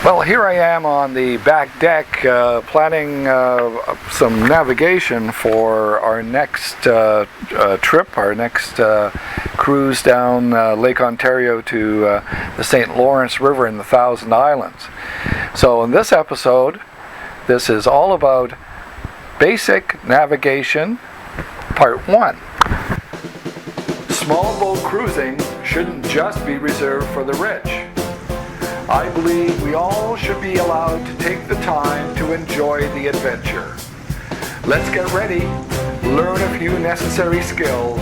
Well, here I am on the back deck planning some navigation for our next trip, our next cruise down Lake Ontario to the St. Lawrence River in the Thousand Islands. So in this episode, this is all about basic navigation, part 1. Small boat cruising shouldn't just be reserved for the rich. I believe we all should be allowed to take the time to enjoy the adventure. Let's get ready, learn a few necessary skills,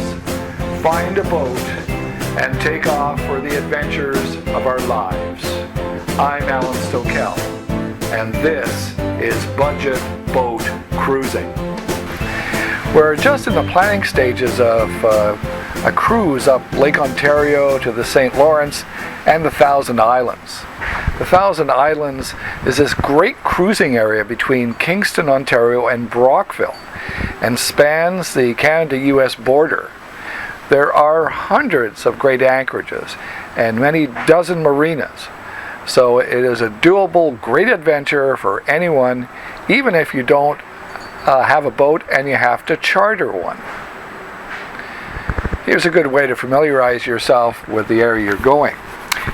find a boat, and take off for the adventures of our lives. I'm Allan Stokell, and this is Budget Boat Cruising. We're just in the planning stages of a cruise up Lake Ontario to the St. Lawrence and the Thousand Islands. The Thousand Islands is this great cruising area between Kingston, Ontario and Brockville, and spans the Canada-US border. There are hundreds of great anchorages and many dozen marinas, so it is a doable, great adventure for anyone, even if you don't have a boat and you have to charter one. Here's a good way to familiarize yourself with the area you're going.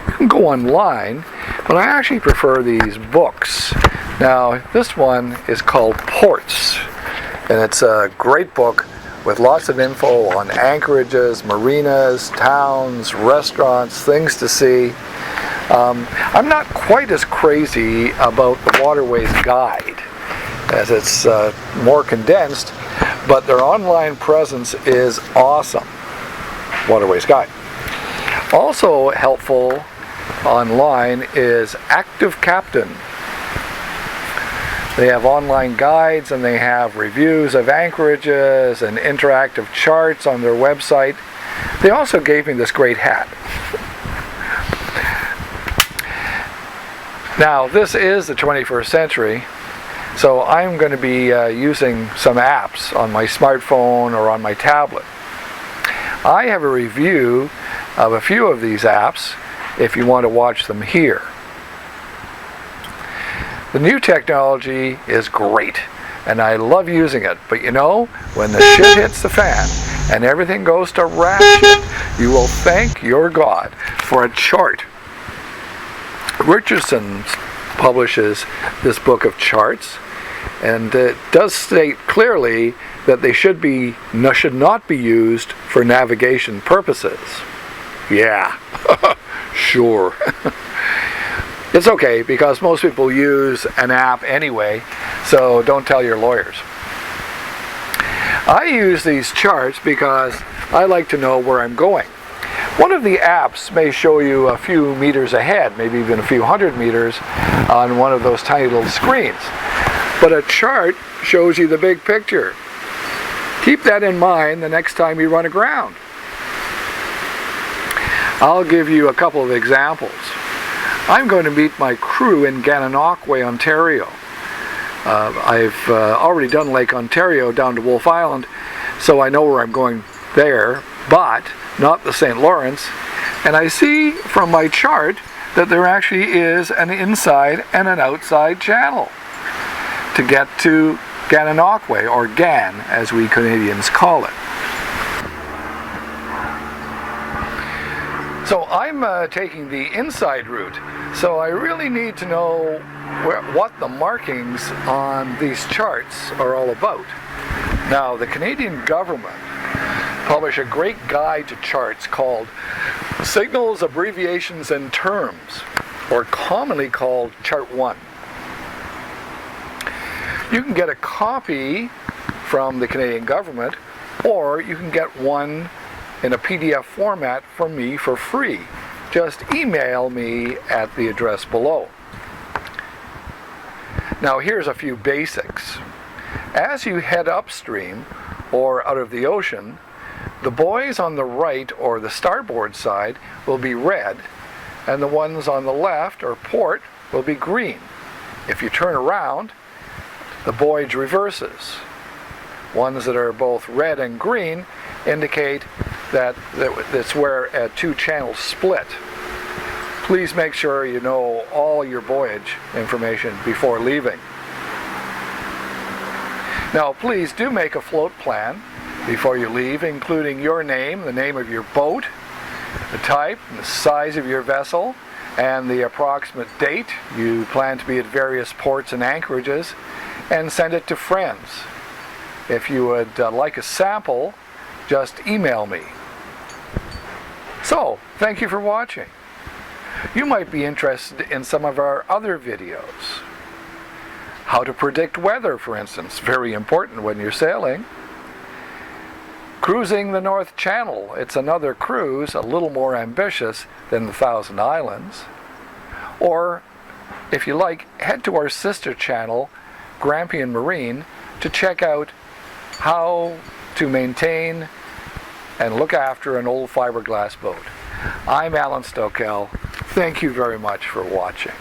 You can go online, but I actually prefer these books. Now, this one is called Ports, and it's a great book with lots of info on anchorages, marinas, towns, restaurants, things to see. I'm not quite as crazy about the Waterways Guide, as it's more condensed, but their online presence is awesome. Waterways Guide. Also helpful online is Active Captain. They have online guides and they have reviews of anchorages and interactive charts on their website. They also gave me this great hat. Now, this is the 21st century, so I'm going to be using some apps on my smartphone or on my tablet. I have a review of a few of these apps if you want to watch them here. The new technology is great and I love using it, but you know, when the shit hits the fan and everything goes to rat shit, you will thank your God for a chart. Richardson publishes this book of charts, and it does state clearly that they should not be used for navigation purposes. Yeah, sure. It's okay because most people use an app anyway, so don't tell your lawyers. I use these charts because I like to know where I'm going. One of the apps may show you a few meters ahead, maybe even a few hundred meters on one of those tiny little screens. But a chart shows you the big picture. Keep that in mind the next time you run aground. I'll give you a couple of examples. I'm going to meet my crew in Gananoque, Ontario. I've already done Lake Ontario down to Wolfe Island, so I know where I'm going there, but not the St. Lawrence. And I see from my chart that there actually is an inside and an outside channel to get to Gananoque, or GAN as we Canadians call it. So I'm taking the inside route, so I really need to know what the markings on these charts are all about. Now, the Canadian government published a great guide to charts called Signals, Abbreviations, and Terms, or commonly called Chart 1. You can get a copy from the Canadian government, or you can get one in a PDF format from me for free. Just email me at the address below. Now here's a few basics. As you head upstream or out of the ocean, the buoys on the right or the starboard side will be red, and the ones on the left or port will be green. If you turn around, the buoy reverses. Ones that are both red and green indicate that it's where two channels split. Please make sure you know all your voyage information before leaving. Now, please do make a float plan before you leave, including your name, the name of your boat, the type and the size of your vessel, and the approximate date you plan to be at various ports and anchorages, and send it to friends. If you would like a sample, just email me. So, thank you for watching. You might be interested in some of our other videos. How to predict weather, for instance, very important when you're sailing. Cruising the North Channel, it's another cruise, a little more ambitious than the Thousand Islands. Or, if you like, head to our sister channel, Grampian Marine, to check out how to maintain and look after an old fiberglass boat. I'm Allan Stokell. Thank you very much for watching.